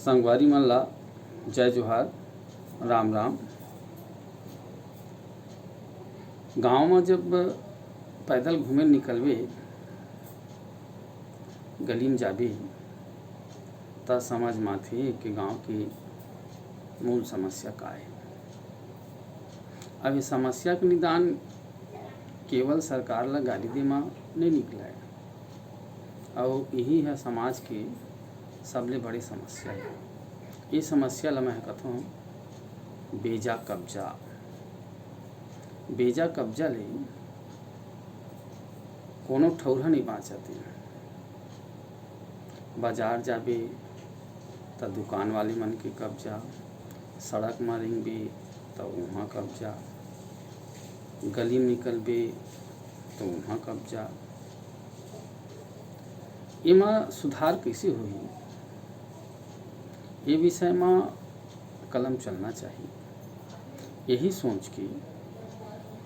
संगवारी मन ला जय जोहार, राम राम। गांव में जब पैदल घूमे निकलबे, गली में जाबे त समझ में आथे कि गांव की मूल समस्या का है। अब ये समस्या के निदान केवल सरकार ला गाली दे में नहीं निकला है, और यही है समाज की सबले बड़ी समस्या है। ये समस्या ला मैं कहता हूँ बेजा कब्जा। बेजा कब्जा ले कोनो ठौरा नहीं बाँचते। बाजार जाबे त दुकान वाले मन के कब्जा, सड़क में रेंगबे तो वहाँ कब्जा, गली में निकलबे तो वहाँ कब्जा। एमा सुधार कैसे होही, ये विषय में कलम चलना चाहिए। यही सोच के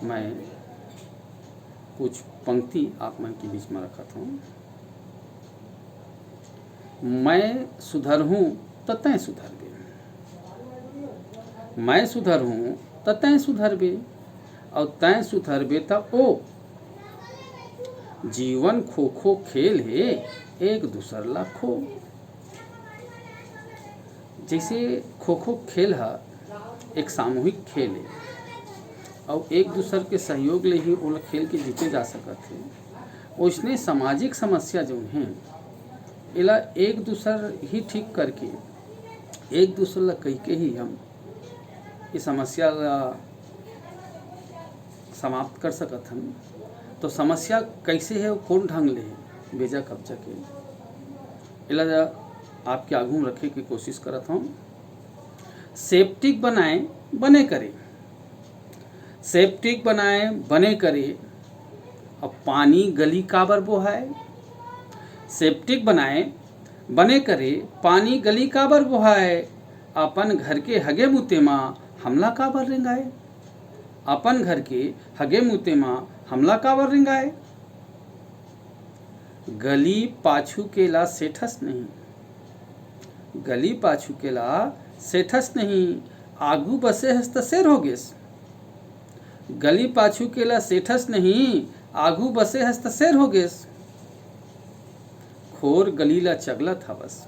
मैं कुछ पंक्ति आप मन के बीच में रखता हूँ। मैं सुधर हूँ तो तैं सुधर बे, मैं सुधर हूँ तो तैं सुधर बे, और तैं सुधर बे तो ओ जीवन खो खो खेल है, एक दूसर ला खो। जैसे खो खो खेल है एक सामूहिक खेल है, और एक दूसर के सहयोग ले ही वो खेल के जीते जा सकते हैं। उसने सामाजिक समस्या जो हैं इला एक दूसर ही ठीक करके, एक दूसर ला कह के ही हम इस समस्या ला समाप्त कर सकत हन। तो समस्या कैसे है, कौन ढंग ले है बेजा कब्जा के, इला आपके आगू में रखे की कोशिश करत हूँ। सेप्टिक बनाए बने करे, सेप्टिक बनाए बने करे, अब पानी गली काबर बोहाए। सेप्टिक बनाए बने करे, पानी गली काबर बोहाए, अपन घर के हगे मुते माँ हमला काबर रेंगाए। अपन घर के हगे मुते माँ हमला काबर रेंगाए। गली पाछू के ला सेठस नहीं, गली पाछू के ला सेठस नहीं, आगू बसे हस त शेर हो गेस। गली पाछू के ला सेठस नहीं, आगू बसे हस त शेर हो गेस। खोर गली ला चगलत हवस,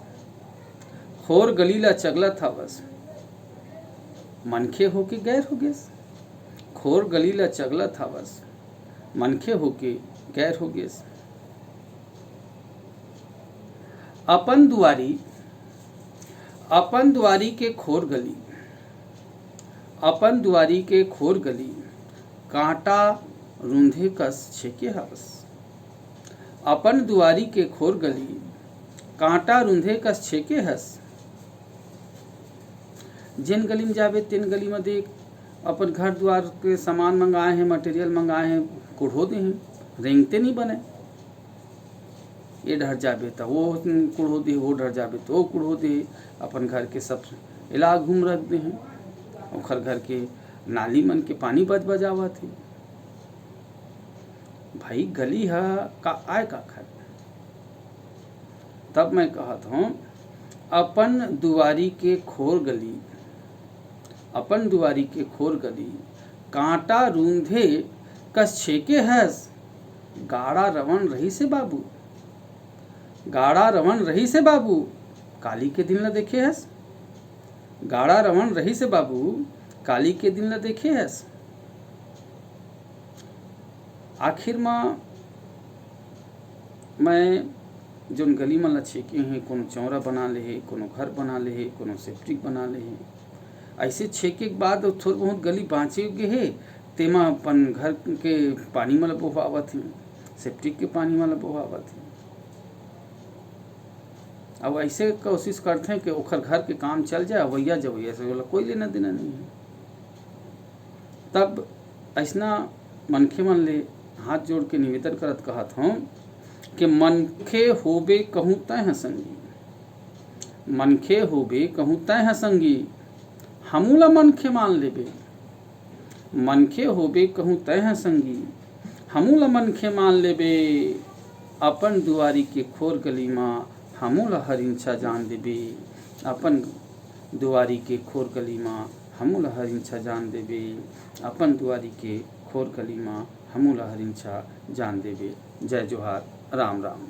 खोर गली ला चगलत हवस, मनखे होके गैर हो गेस। खोर गली ला चगलत हवस, मनखे होके गैर हो गेस। अपन दुआरी, अपन दुआरी के खोर गली, अपन दुआरी के खोर गली, कांटा रूंधे कस छेके हवस। अपन दुआरी के खोर गली, कांटा रूंधे कस छेके हस। जिन गली में जाबे तेन गली में देख, अपन घर द्वार के सामान मंगाए हैं, मटेरियल मंगाए हैं, कुढ़ो दे हैं, रेंगते नहीं बने। ये डर जाबे तो वो कुढ़ो दे, वो डर जाबे तो वो कुढ़ो दे। अपन घर के सब इलाज घूम रख दे हैं, और घर के नाली मन के पानी बज बजावा थे। भाई गली है का आय का खर। तब मैं कहता हूँ अपन दुआरी के खोर गली, अपन दुआरी के खोर गली, कांटा रूंधे कस छेके हस। गाड़ा रवन रही से बाबू, गाड़ा रवन रही से बाबू, काली के दिन ला देखे हस। गाड़ा रवन रही से बाबू, काली के दिन ला देखे हस। आखिर में मैं जोन गली में ला छेके हैं, कोनो चौरा बना ले है, कोनो घर बना ले है, कोनो सेप्टिक बना ले है। ऐसे छेके के बाद थोड़ा बहुत गली बाँचे गे है, तेमा अपन घर के पानी में बोहावत है, सेप्टिक के पानी में बोहावत है। अब ऐसे कोशिश करते हैं कि ओखर घर के काम चल जाए, वैया जवैया से बोला कोई लेना देना नहीं है। तब ऐसा मनखे मन ले हाथ जोड़ के निवेदन करत कहत हूँ कि मनखे होबे कहूँ तय है संगी, मनखे होबे कहूँ तय है संगी, हमूला मनखे मान लेबे। मनखे होबे कहूँ तय है संगी, हमूला मनखे मान लेबे। अपन दुआरी के खोर गली माँ हमू ल हरिंछा जान देबे। अपन दुआरी के खोर गली माँ हमू ल हरिंछा जान देबे। अपन दुआरी के खोर गली माँ हमू ल हरिंछा जान देबे। जय जोहार, राम राम।